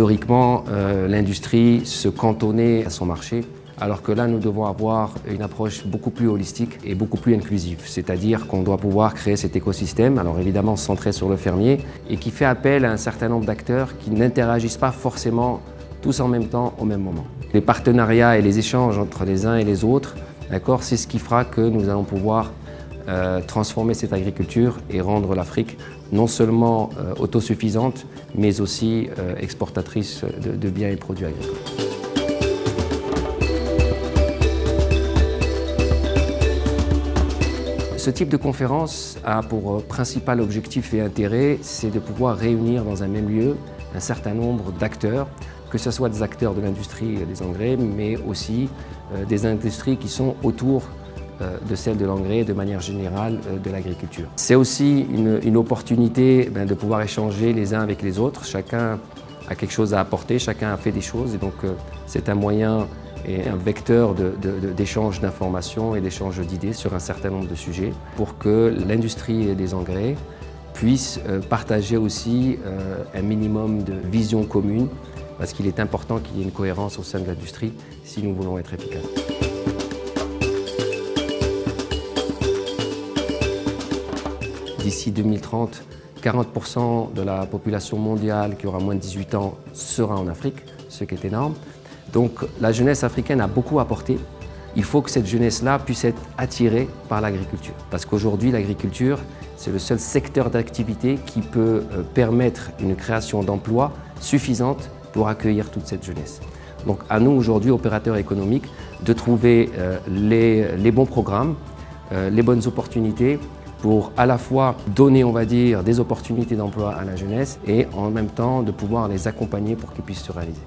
Historiquement, l'industrie se cantonnait à son marché, alors que là, nous devons avoir une approche beaucoup plus holistique et beaucoup plus inclusive. C'est-à-dire qu'on doit pouvoir créer cet écosystème, alors évidemment centré sur le fermier, et qui fait appel à un certain nombre d'acteurs qui n'interagissent pas forcément tous en même temps, au même moment. Les partenariats et les échanges entre les uns et les autres, c'est ce qui fera que nous allons pouvoir transformer cette agriculture et rendre l'Afrique non seulement autosuffisante, mais aussi exportatrice de biens et produits agricoles. Ce type de conférence a pour principal objectif et intérêt, c'est de pouvoir réunir dans un même lieu un certain nombre d'acteurs, que ce soit des acteurs de l'industrie des engrais, mais aussi des industries qui sont autour de celle de l'engrais et de manière générale de l'agriculture. C'est aussi une opportunité de pouvoir échanger les uns avec les autres. Chacun a quelque chose à apporter, chacun a fait des choses et donc c'est un moyen et un vecteur d'échange d'informations et d'échange d'idées sur un certain nombre de sujets pour que l'industrie des engrais puisse partager aussi un minimum de vision commune parce qu'il est important qu'il y ait une cohérence au sein de l'industrie si nous voulons être efficaces. D'ici 2030, 40% de la population mondiale qui aura moins de 18 ans sera en Afrique, ce qui est énorme. Donc la jeunesse africaine a beaucoup apporté. Il faut que cette jeunesse-là puisse être attirée par l'agriculture. Parce qu'aujourd'hui, l'agriculture, c'est le seul secteur d'activité qui peut permettre une création d'emplois suffisante pour accueillir toute cette jeunesse. Donc à nous aujourd'hui, opérateurs économiques, de trouver les bons programmes, les bonnes opportunités pour à la fois donner, on va dire, des opportunités d'emploi à la jeunesse et en même temps de pouvoir les accompagner pour qu'ils puissent se réaliser.